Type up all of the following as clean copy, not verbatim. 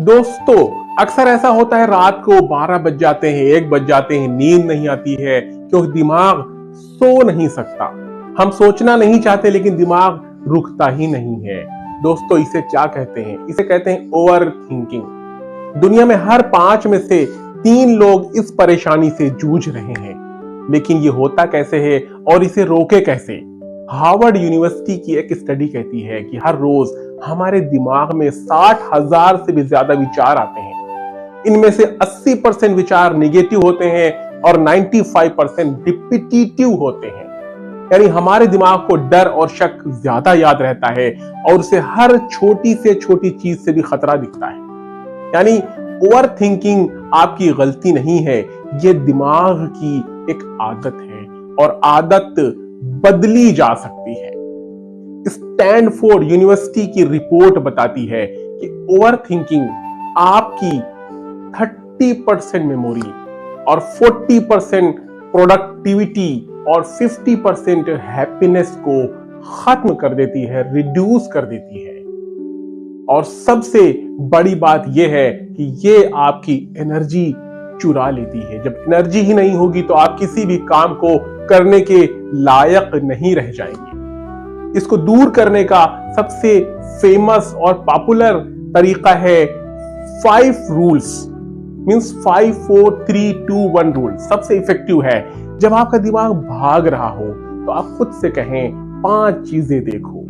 दोस्तों, अक्सर ऐसा होता है, रात को 12 बज जाते हैं, 1 बज जाते हैं, नींद नहीं आती है क्योंकि दिमाग सो नहीं सकता। हम सोचना नहीं चाहते लेकिन दिमाग रुकता ही नहीं है। दोस्तों, इसे क्या कहते हैं? इसे कहते हैं ओवर थिंकिंग। दुनिया में हर 5 में से 3 लोग इस परेशानी से जूझ रहे हैं। लेकिन ये होता कैसे है और इसे रोके कैसे? हार्वर्ड यूनिवर्सिटी की एक स्टडी कहती है कि हर रोज हमारे दिमाग में 60,000 से भी ज्यादा विचार आते हैं। इनमें से 80% विचार नेगेटिव होते हैं और 95% रिपीटेटिव होते हैं। यानी हमारे दिमाग को डर और शक ज्यादा याद रहता है और उसे हर छोटी से छोटी चीज से भी खतरा दिखता है। यानी ओवर थिंकिंग आपकी गलती नहीं है, ये दिमाग की एक आदत है और आदत बदली जा सकती है। स्टैनफोर्ड यूनिवर्सिटी की रिपोर्ट बताती है कि ओवर थिंकिंग आपकी 30% मेमोरी और 40% प्रोडक्टिविटी और 50% हैप्पीनेस को खत्म कर देती है, रिड्यूस कर देती है। और सबसे बड़ी बात यह है कि ये आपकी एनर्जी चुरा लेती है। जब एनर्जी ही नहीं होगी तो आप किसी भी काम को करने के लायक नहीं रह जाएंगे। इसको दूर करने का सबसे फेमस और पॉपुलर तरीका है 5 रूल्स, मींस 5 4 3 2 1 रूल। सबसे इफेक्टिव है। जब आपका दिमाग भाग रहा हो तो आप खुद से कहें 5 चीजें देखो,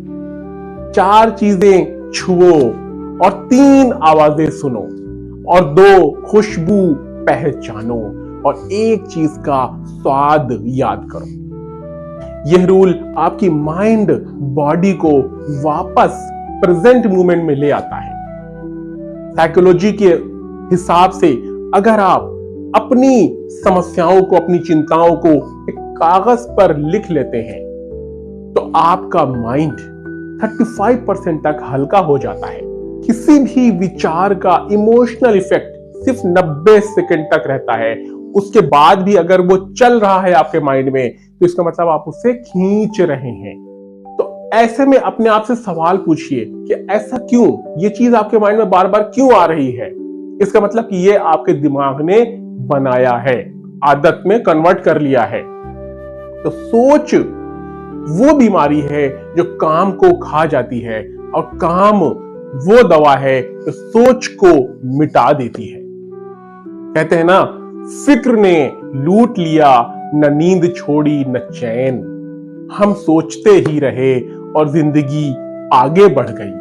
4 चीजें छुओ और 3 आवाजें सुनो और 2 खुशबू पहचानो और 1 चीज का स्वाद याद करो। यह रूल आपकी माइंड बॉडी को वापस प्रेजेंट मोमेंट में ले आता है। साइकोलॉजी के हिसाब से अगर आप अपनी समस्याओं को, अपनी चिंताओं को एक कागज पर लिख लेते हैं तो आपका माइंड 35% तक हल्का हो जाता है। किसी भी विचार का इमोशनल इफेक्ट सिर्फ 90 सेकंड तक रहता है। उसके बाद भी अगर वो चल रहा है आपके माइंड में तो इसका मतलब आप उसे खींच रहे हैं। तो ऐसे में अपने आप से सवाल पूछिए कि ऐसा क्यों, ये चीज आपके माइंड में बार बार क्यों आ रही है? इसका मतलब कि ये आपके दिमाग ने बनाया है, आदत में कन्वर्ट कर लिया है। तो सोच वो बीमारी है जो काम को खा जाती है और काम वो दवा है जो सोच को मिटा देती है। कहते हैं ना, फिक्र ने लूट लिया, न नींद छोड़ी न चैन। हम सोचते ही रहे और जिंदगी आगे बढ़ गई।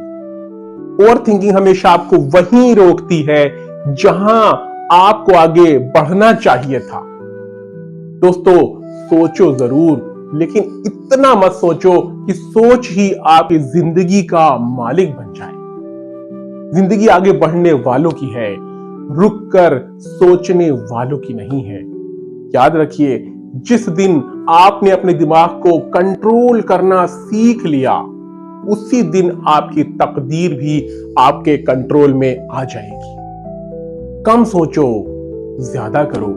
ओवर थिंकिंग हमेशा आपको वहीं रोकती है जहां आपको आगे बढ़ना चाहिए था। दोस्तों, सोचो जरूर, लेकिन इतना मत सोचो कि सोच ही आपकी जिंदगी का मालिक बन जाए। जिंदगी आगे बढ़ने वालों की है, रुककर सोचने वालों की नहीं है। याद रखिए, जिस दिन आपने अपने दिमाग को कंट्रोल करना सीख लिया, उसी दिन आपकी तकदीर भी आपके कंट्रोल में आ जाएगी। कम सोचो, ज्यादा करो,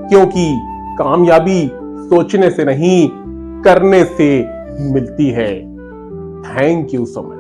क्योंकि कामयाबी सोचने से नहीं, करने से मिलती है। Thank you so much.